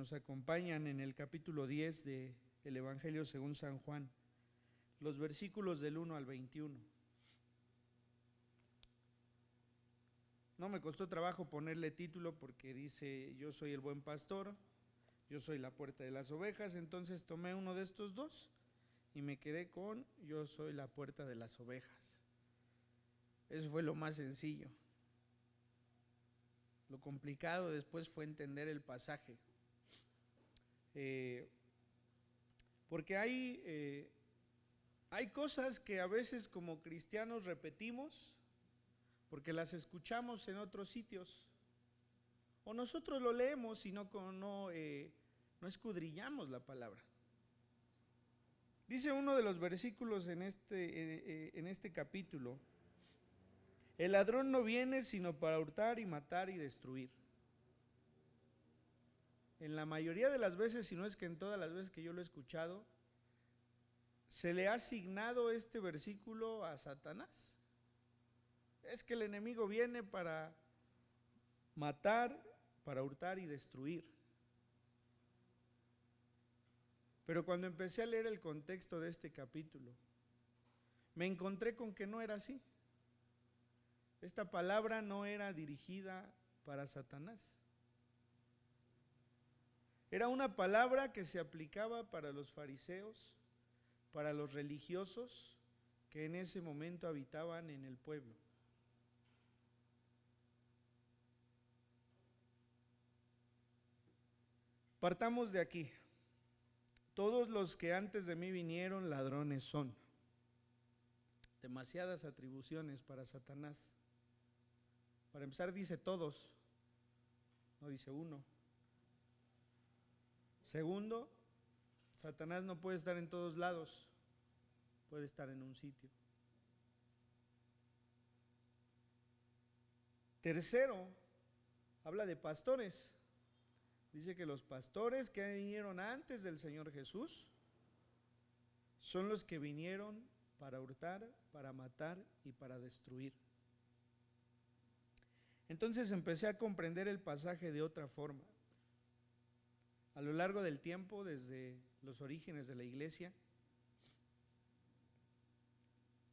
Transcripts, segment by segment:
nos acompañan en el capítulo 10 del Evangelio según San Juan, los versículos del 1 al 21. No me costó trabajo ponerle título porque dice: yo soy el buen pastor, yo soy la puerta de las ovejas. Entonces tomé uno de estos dos y me quedé con: yo soy la puerta de las ovejas. Eso fue lo más sencillo. Lo complicado después fue entender el pasaje, porque hay cosas que a veces como cristianos repetimos porque las escuchamos en otros sitios, o nosotros lo leemos y no escudriñamos la palabra. Dice uno de los versículos en este capítulo: el ladrón no viene sino para hurtar y matar y destruir. En la mayoría de las veces, si no es que en todas las veces que yo lo he escuchado, se le ha asignado este versículo a Satanás. Es que el enemigo viene para matar, para hurtar y destruir. Pero cuando empecé a leer el contexto de este capítulo, me encontré con que no era así. Esta palabra no era dirigida para Satanás. Era una palabra que se aplicaba para los fariseos, para los religiosos que en ese momento habitaban en el pueblo. Partamos de aquí. Todos los que antes de mí vinieron ladrones son. Demasiadas atribuciones para Satanás. Para empezar dice todos, no dice uno. Segundo, Satanás no puede estar en todos lados, puede estar en un sitio. Tercero, habla de pastores. Dice que los pastores que vinieron antes del Señor Jesús son los que vinieron para hurtar, para matar y para destruir. Entonces empecé a comprender el pasaje de otra forma. A lo largo del tiempo, desde los orígenes de la iglesia,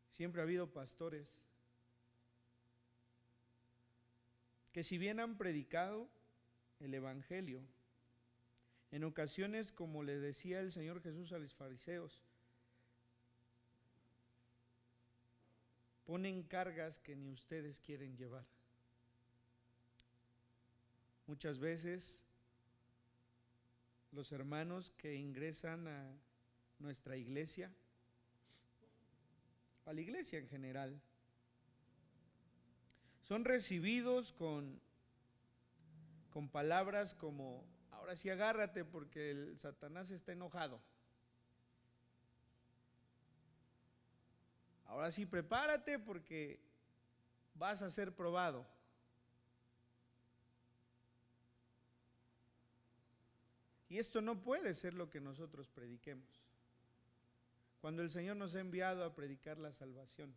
siempre ha habido pastores que, si bien han predicado el Evangelio, en ocasiones, como le decía el Señor Jesús a los fariseos, ponen cargas que ni ustedes quieren llevar. Muchas veces los hermanos que ingresan a nuestra iglesia, a la iglesia en general, son recibidos con palabras como: ahora sí agárrate porque el Satanás está enojado. Ahora sí prepárate porque vas a ser probado. Y esto no puede ser lo que nosotros prediquemos, cuando el Señor nos ha enviado a predicar la salvación.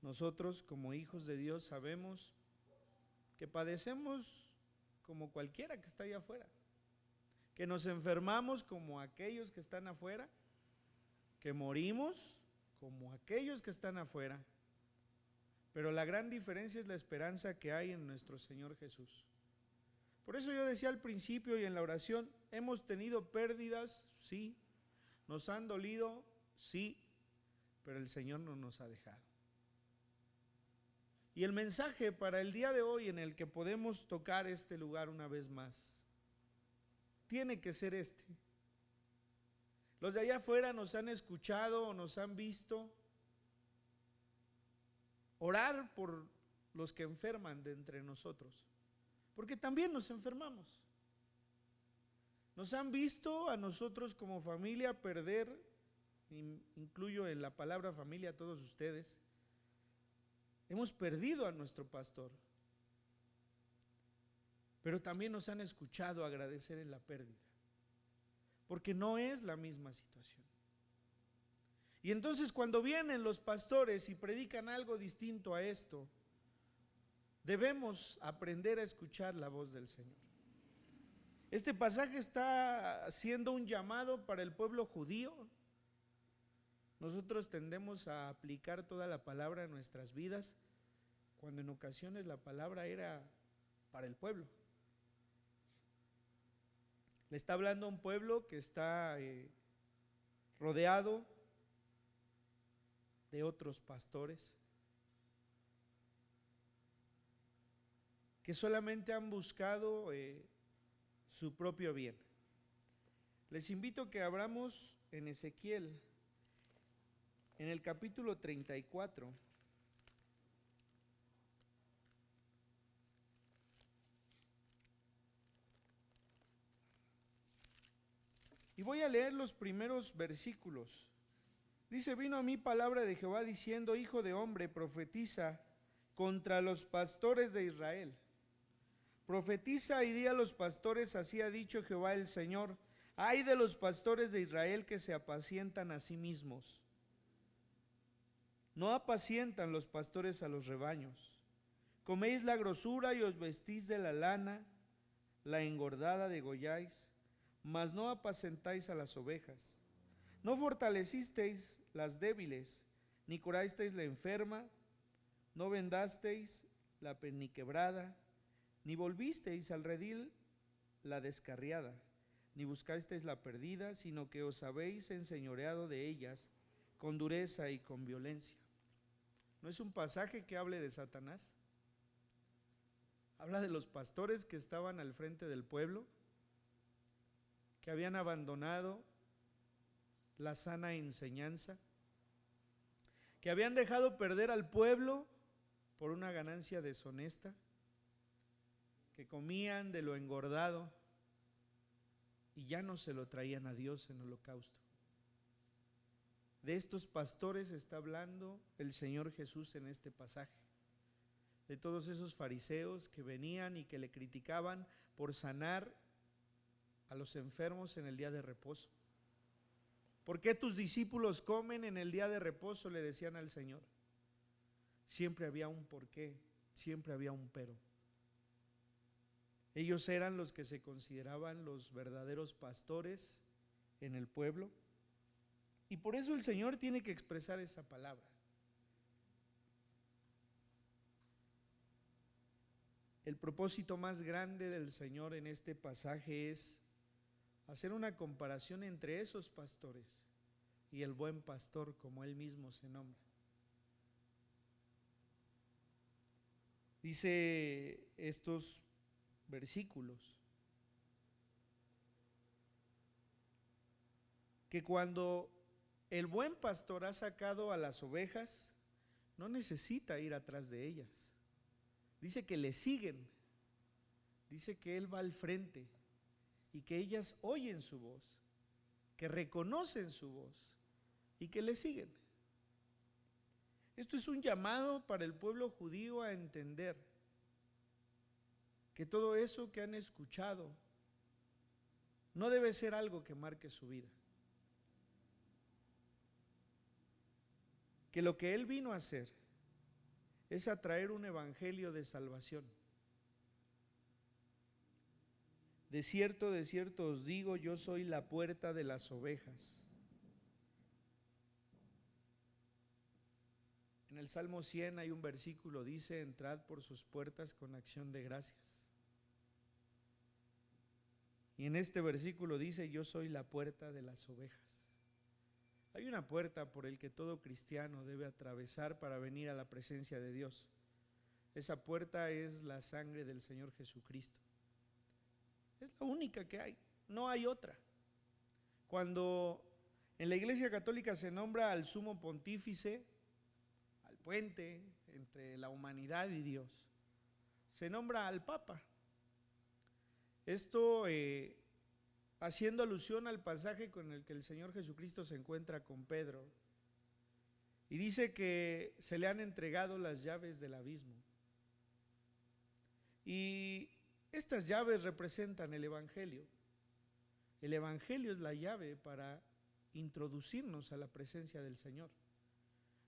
Nosotros, como hijos de Dios, sabemos que padecemos como cualquiera que está allá afuera, que nos enfermamos como aquellos que están afuera, que morimos como aquellos que están afuera, pero la gran diferencia es la esperanza que hay en nuestro Señor Jesús. Por eso yo decía al principio y en la oración: hemos tenido pérdidas, sí, nos han dolido, sí, pero el Señor no nos ha dejado. Y el mensaje para el día de hoy, en el que podemos tocar este lugar una vez más, tiene que ser este. Los de allá afuera nos han escuchado o nos han visto orar por los que enferman de entre nosotros, porque también nos enfermamos. Nos han visto a nosotros como familia perder, incluyo en la palabra familia a todos ustedes. Hemos perdido a nuestro pastor, pero también nos han escuchado agradecer en la pérdida, porque no es la misma situación. Y entonces, cuando vienen los pastores y predican algo distinto a esto, debemos aprender a escuchar la voz del Señor. Este pasaje está haciendo un llamado para el pueblo judío. Nosotros tendemos a aplicar toda la palabra en nuestras vidas, cuando en ocasiones la palabra era para el pueblo. Le está hablando a un pueblo que está rodeado de otros pastores que solamente han buscado su propio bien. Les invito a que abramos en Ezequiel, en el capítulo 34. Y voy a leer los primeros versículos. Dice: vino a mí palabra de Jehová diciendo: hijo de hombre, profetiza contra los pastores de Israel. Profetiza y di a los pastores: así ha dicho Jehová el Señor, ay de los pastores de Israel que se apacientan a sí mismos. No apacientan los pastores a los rebaños. Coméis la grosura y os vestís de la lana, la engordada degolláis, mas no apacentáis a las ovejas. No fortalecisteis las débiles, ni curasteis la enferma, no vendasteis la perniquebrada, ni volvisteis al redil la descarriada, ni buscasteis la perdida, sino que os habéis enseñoreado de ellas con dureza y con violencia. ¿No es un pasaje que hable de Satanás? Habla de los pastores que estaban al frente del pueblo, que habían abandonado la sana enseñanza, que habían dejado perder al pueblo por una ganancia deshonesta, que comían de lo engordado y ya no se lo traían a Dios en holocausto. De estos pastores está hablando el Señor Jesús en este pasaje, de todos esos fariseos que venían y que le criticaban por sanar a los enfermos en el día de reposo. ¿Por qué tus discípulos comen en el día de reposo?, le decían al Señor. Siempre había un porqué, siempre había un pero. Ellos eran los que se consideraban los verdaderos pastores en el pueblo, y por eso el Señor tiene que expresar esa palabra. El propósito más grande del Señor en este pasaje es hacer una comparación entre esos pastores y el buen pastor, como él mismo se nombra. Dice estos versículos que cuando el buen pastor ha sacado a las ovejas, no necesita ir atrás de ellas. Dice que le siguen, dice que él va al frente y que ellas oyen su voz, que reconocen su voz y que le siguen. Esto es un llamado para el pueblo judío a entender que todo eso que han escuchado no debe ser algo que marque su vida. Que lo que Él vino a hacer es a traer un evangelio de salvación. De cierto os digo, yo soy la puerta de las ovejas. En el Salmo 100 hay un versículo, dice: entrad por sus puertas con acción de gracias. Y en este versículo dice: yo soy la puerta de las ovejas. Hay una puerta por el que todo cristiano debe atravesar para venir a la presencia de Dios. Esa puerta es la sangre del Señor Jesucristo. Es la única que hay, no hay otra. Cuando en la Iglesia Católica se nombra al sumo pontífice, al puente entre la humanidad y Dios, se nombra al Papa. Esto haciendo alusión al pasaje con el que el Señor Jesucristo se encuentra con Pedro, y dice que se le han entregado las llaves del abismo. Y estas llaves representan el Evangelio. El Evangelio es la llave para introducirnos a la presencia del Señor.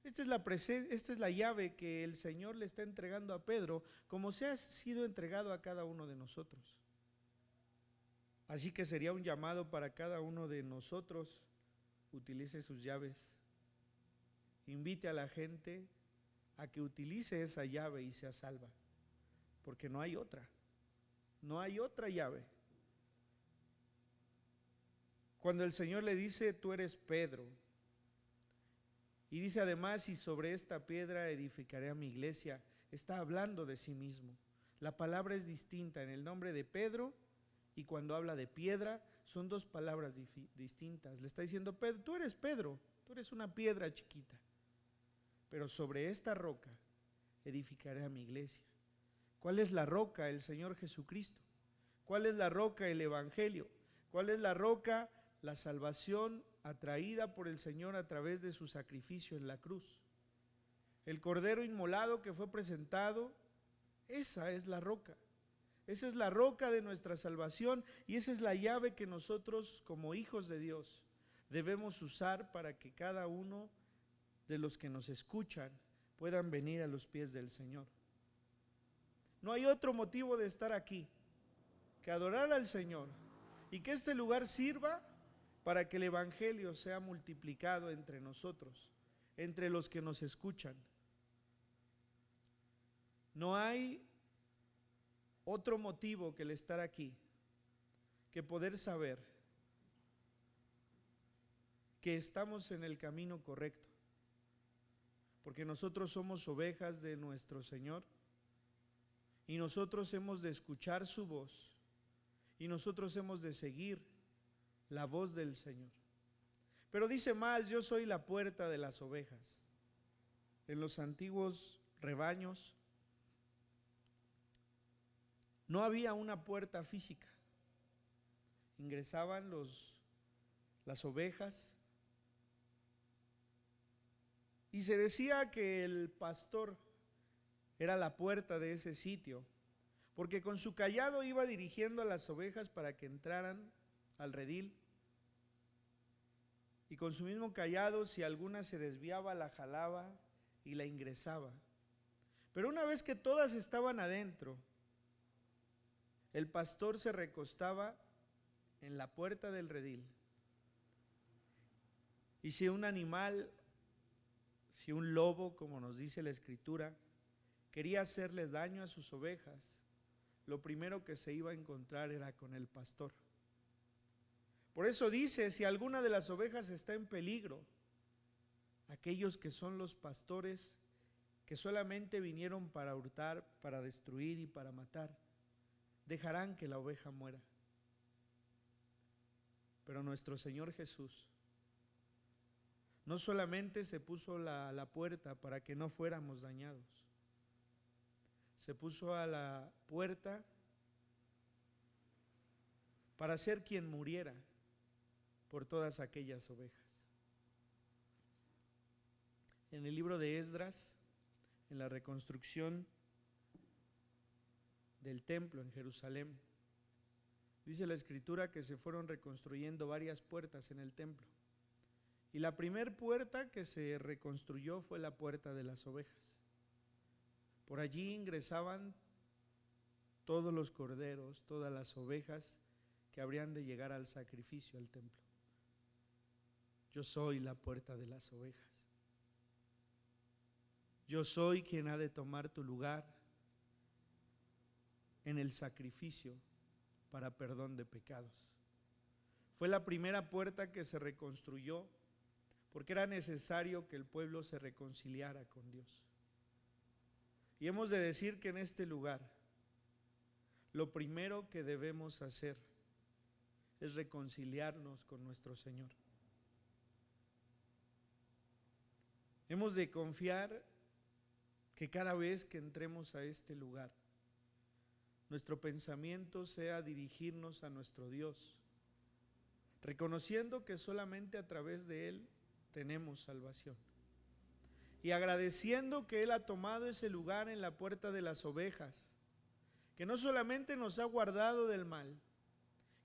Esta es la llave que el Señor le está entregando a Pedro, como se ha sido entregado a cada uno de nosotros. Así que sería un llamado para cada uno de nosotros: utilice sus llaves, invite a la gente a que utilice esa llave y sea salva, porque no hay otra llave. Cuando el Señor le dice: tú eres Pedro, y dice además: y sobre esta piedra edificaré a mi iglesia, está hablando de sí mismo. La palabra es distinta en el nombre de Pedro, y cuando habla de piedra son dos palabras distintas. Le está diciendo: Pedro, tú eres una piedra chiquita, pero sobre esta roca edificaré a mi iglesia. ¿Cuál es la roca? El Señor Jesucristo. ¿Cuál es la roca? El Evangelio. ¿Cuál es la roca? La salvación atraída por el Señor a través de su sacrificio en la cruz. El cordero inmolado que fue presentado, esa es la roca. Esa es la roca de nuestra salvación, y esa es la llave que nosotros, como hijos de Dios, debemos usar para que cada uno de los que nos escuchan puedan venir a los pies del Señor. No hay otro motivo de estar aquí que adorar al Señor, y que este lugar sirva para que el Evangelio sea multiplicado entre nosotros, entre los que nos escuchan. No hay otro motivo que el estar aquí que poder saber que estamos en el camino correcto, porque nosotros somos ovejas de nuestro Señor, y nosotros hemos de escuchar su voz, y nosotros hemos de seguir la voz del Señor. Pero dice más: yo soy la puerta de las ovejas. En los antiguos rebaños no había una puerta física. Ingresaban las ovejas, y se decía que el pastor era la puerta de ese sitio, porque con su cayado iba dirigiendo a las ovejas para que entraran al redil, y con su mismo cayado, si alguna se desviaba, la jalaba y la ingresaba. Pero una vez que todas estaban adentro, el pastor se recostaba en la puerta del redil, y si un animal, si un lobo, como nos dice la Escritura, quería hacerles daño a sus ovejas, lo primero que se iba a encontrar era con el pastor. Por eso dice: si alguna de las ovejas está en peligro, aquellos que son los pastores, que solamente vinieron para hurtar, para destruir y para matar, dejarán que la oveja muera. Pero nuestro Señor Jesús no solamente se puso la puerta para que no fuéramos dañados, se puso a la puerta para ser quien muriera por todas aquellas ovejas. En el libro de Esdras, en la reconstrucción del templo en Jerusalén, dice la Escritura que se fueron reconstruyendo varias puertas en el templo, y la primera puerta que se reconstruyó fue la puerta de las ovejas. Por allí ingresaban todos los corderos, todas las ovejas que habrían de llegar al sacrificio al templo. Yo soy la puerta de las ovejas. Yo soy quien ha de tomar tu lugar en el sacrificio para perdón de pecados. Fue la primera puerta que se reconstruyó porque era necesario que el pueblo se reconciliara con Dios. Y hemos de decir que en este lugar lo primero que debemos hacer es reconciliarnos con nuestro Señor. Hemos de confiar que cada vez que entremos a este lugar, nuestro pensamiento sea dirigirnos a nuestro Dios, reconociendo que solamente a través de Él tenemos salvación, y agradeciendo que Él ha tomado ese lugar en la puerta de las ovejas, que no solamente nos ha guardado del mal,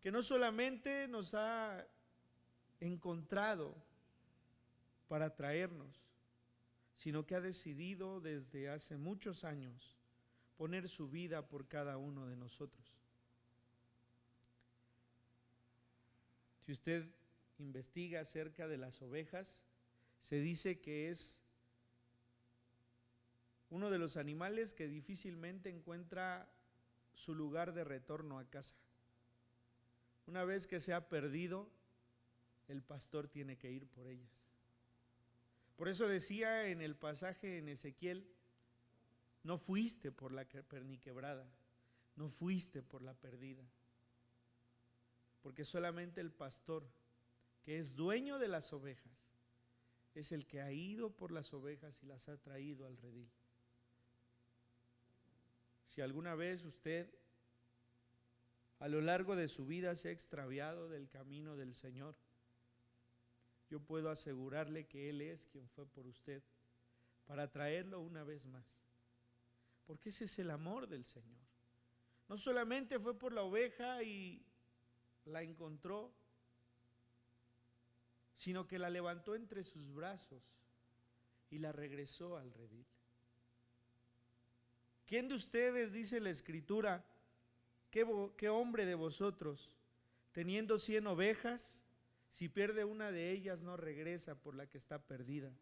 que no solamente nos ha encontrado para traernos, sino que ha decidido desde hace muchos años poner su vida por cada uno de nosotros. Si usted investiga acerca de las ovejas, se dice que es uno de los animales que difícilmente encuentra su lugar de retorno a casa. Una vez que se ha perdido, el pastor tiene que ir por ellas. Por eso decía en el pasaje en Ezequiel: no fuiste por la perniquebrada, no fuiste por la perdida, porque solamente el pastor, que es dueño de las ovejas, es el que ha ido por las ovejas y las ha traído al redil. Si alguna vez usted a lo largo de su vida se ha extraviado del camino del Señor, yo puedo asegurarle que Él es quien fue por usted para traerlo una vez más, porque ese es el amor del Señor. No solamente fue por la oveja y la encontró, sino que la levantó entre sus brazos y la regresó al redil. ¿Quién de ustedes, dice la Escritura, qué hombre de vosotros, teniendo 100 ovejas, si pierde una de ellas no regresa por la que está perdida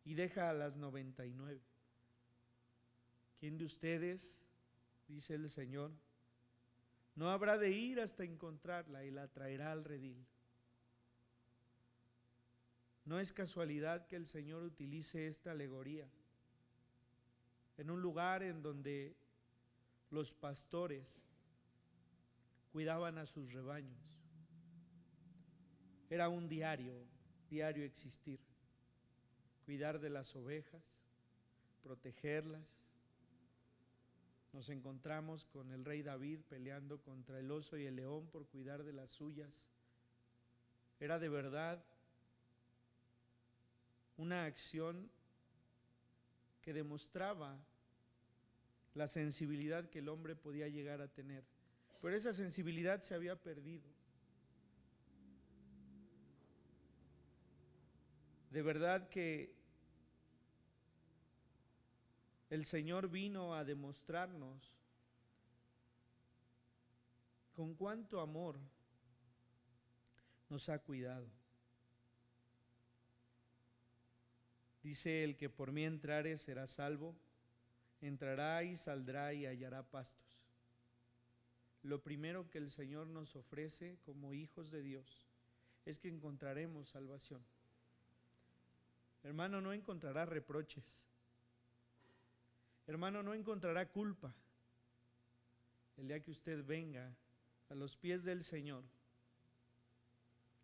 y deja a las 99? ¿Quién de ustedes, dice el Señor, no habrá de ir hasta encontrarla y la traerá al redil? No es casualidad que el Señor utilice esta alegoría en un lugar en donde los pastores cuidaban a sus rebaños. Era un diario existir, cuidar de las ovejas, protegerlas. Nos encontramos con el rey David peleando contra el oso y el león por cuidar de las suyas. Era de verdad una acción que demostraba la sensibilidad que el hombre podía llegar a tener, pero esa sensibilidad se había perdido. De verdad que el Señor vino a demostrarnos con cuánto amor nos ha cuidado. Dice: el que por mí entrare será salvo, entrará y saldrá y hallará pastos. Lo primero que el Señor nos ofrece como hijos de Dios es que encontraremos salvación. Hermano, no encontrará reproches. Hermano, no encontrará culpa. El día que usted venga a los pies del Señor,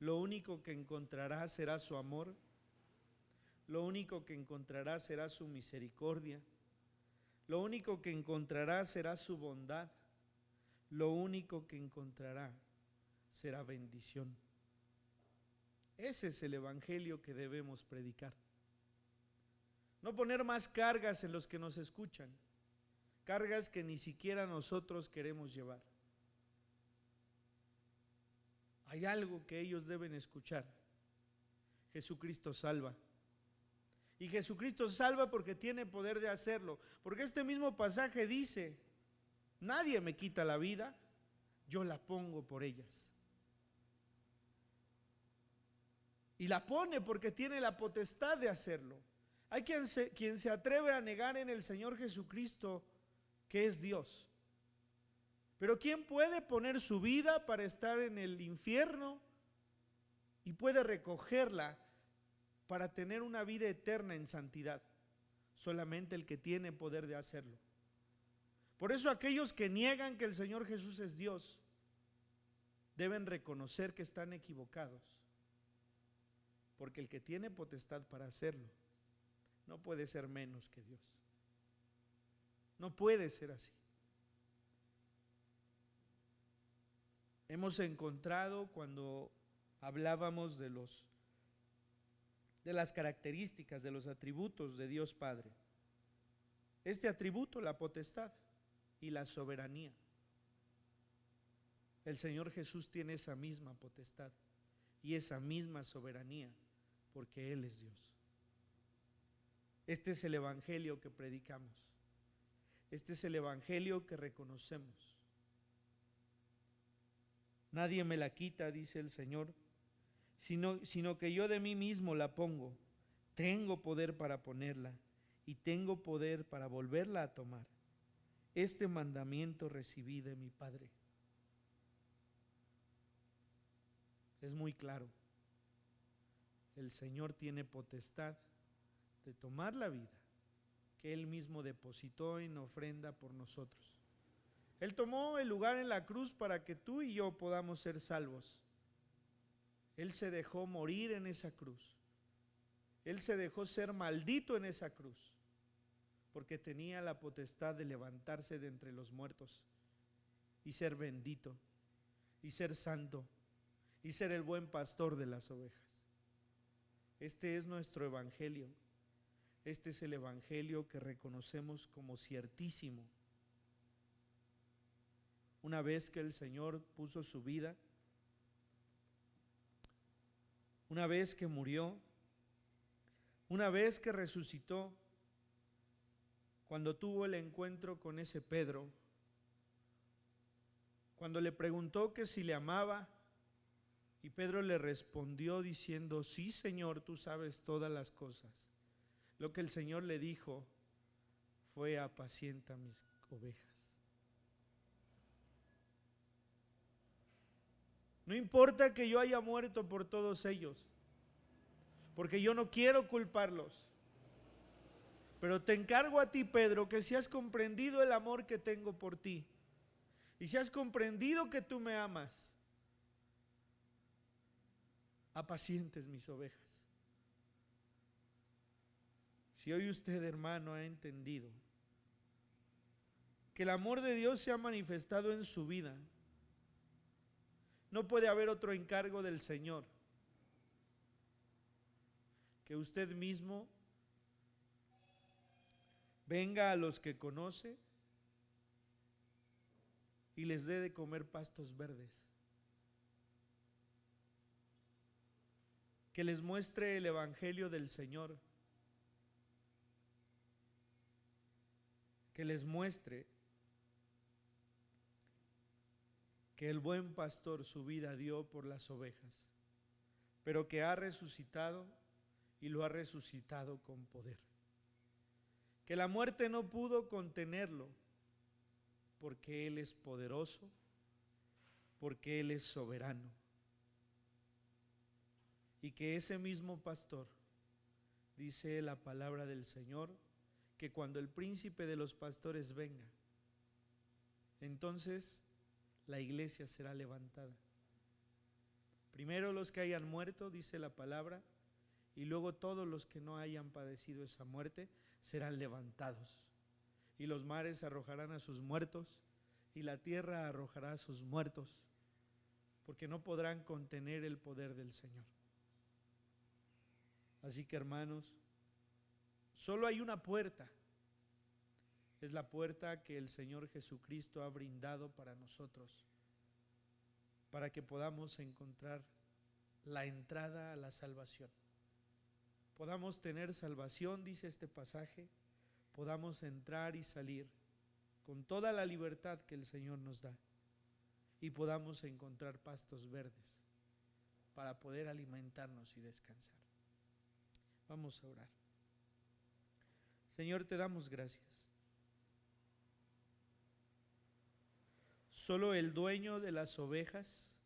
lo único que encontrará será su amor. Lo único que encontrará será su misericordia. Lo único que encontrará será su bondad. Lo único que encontrará será bendición. Ese es el evangelio que debemos predicar. No poner más cargas en los que nos escuchan, cargas que ni siquiera nosotros queremos llevar. Hay algo que ellos deben escuchar: Jesucristo salva. Y Jesucristo salva porque tiene poder de hacerlo. Porque este mismo pasaje dice: nadie me quita la vida, yo la pongo por ellas. Y la pone porque tiene la potestad de hacerlo. Hay quien se atreve a negar en el Señor Jesucristo que es Dios. Pero ¿quién puede poner su vida para estar en el infierno y puede recogerla para tener una vida eterna en santidad? Solamente el que tiene poder de hacerlo. Por eso aquellos que niegan que el Señor Jesús es Dios deben reconocer que están equivocados, porque el que tiene potestad para hacerlo no puede ser menos que Dios. No puede ser así. Hemos encontrado, cuando hablábamos de las características, de los atributos de Dios Padre, este atributo, la potestad y la soberanía. El Señor Jesús tiene esa misma potestad y esa misma soberanía, porque Él es Dios. Este es el evangelio que predicamos. Este es el evangelio que reconocemos. Nadie me la quita, dice el Señor, sino que yo de mí mismo la pongo. Tengo poder para ponerla y tengo poder para volverla a tomar. Este mandamiento recibí de mi Padre. Es muy claro. El Señor tiene potestad de tomar la vida que Él mismo depositó en ofrenda por nosotros. Él tomó el lugar en la cruz para que tú y yo podamos ser salvos. Él se dejó morir en esa cruz. Él se dejó ser maldito en esa cruz, porque tenía la potestad de levantarse de entre los muertos y ser bendito, y ser santo, y ser el buen pastor de las ovejas. Este es nuestro evangelio. Este es el evangelio que reconocemos como ciertísimo. Una vez que el Señor puso su vida, una vez que murió, una vez que resucitó, cuando tuvo el encuentro con ese Pedro, cuando le preguntó que si le amaba, y Pedro le respondió diciendo: sí, Señor, tú sabes todas las cosas. Lo que el Señor le dijo fue: apacienta mis ovejas. No importa que yo haya muerto por todos ellos, porque yo no quiero culparlos. Pero te encargo a ti, Pedro, que si has comprendido el amor que tengo por ti, y si has comprendido que tú me amas, apacientes mis ovejas. Si hoy usted, hermano, ha entendido que el amor de Dios se ha manifestado en su vida, no puede haber otro encargo del Señor que usted mismo venga a los que conoce y les dé de comer pastos verdes, que les muestre el evangelio del Señor, que les muestre que el buen pastor su vida dio por las ovejas, pero que ha resucitado y lo ha resucitado con poder. Que la muerte no pudo contenerlo, porque Él es poderoso, porque Él es soberano. Y que ese mismo pastor, dice la palabra del Señor, que cuando el príncipe de los pastores venga, entonces la iglesia será levantada. Primero los que hayan muerto, dice la palabra, y luego todos los que no hayan padecido esa muerte serán levantados. Y los mares arrojarán a sus muertos, y la tierra arrojará a sus muertos, porque no podrán contener el poder del Señor. Así que, hermanos, solo hay una puerta. Es la puerta que el Señor Jesucristo ha brindado para nosotros, para que podamos encontrar la entrada a la salvación. Podamos tener salvación, dice este pasaje, podamos entrar y salir con toda la libertad que el Señor nos da, y podamos encontrar pastos verdes para poder alimentarnos y descansar. Vamos a orar. Señor, te damos gracias. Solo el dueño de las ovejas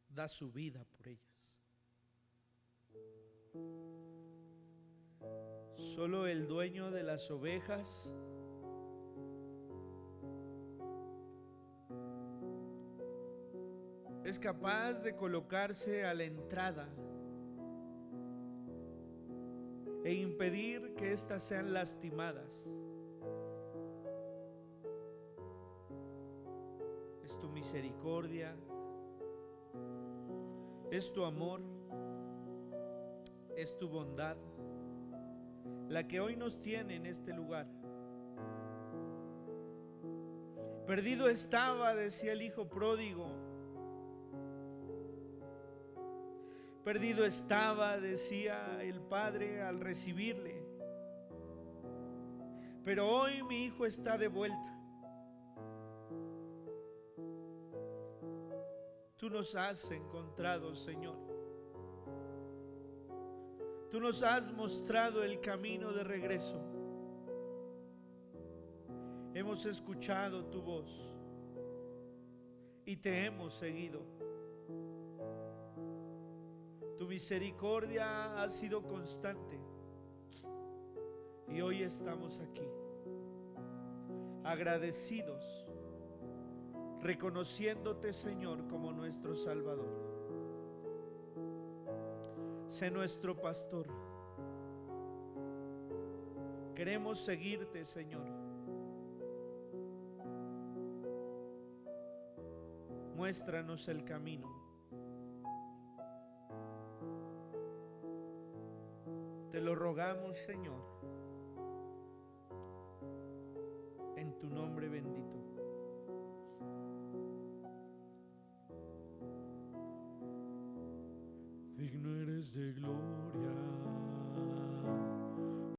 da su vida por ellas. Solo el dueño de las ovejas es capaz de colocarse a la entrada e impedir que éstas sean lastimadas. Es tu misericordia, es tu amor, es tu bondad la que hoy nos tiene en este lugar. Perdido estaba, decía el hijo pródigo. Perdido estaba, decía el padre al recibirle. Pero hoy mi hijo está de vuelta. Tú nos has encontrado, Señor. Tú nos has mostrado el camino de regreso. Hemos escuchado tu voz y te hemos seguido. Tu misericordia ha sido constante y hoy estamos aquí, agradecidos, reconociéndote, Señor, como nuestro Salvador. Sé nuestro pastor. Queremos seguirte, Señor. Muéstranos el camino. Te lo rogamos, Señor, en tu nombre bendito. Digno eres de gloria,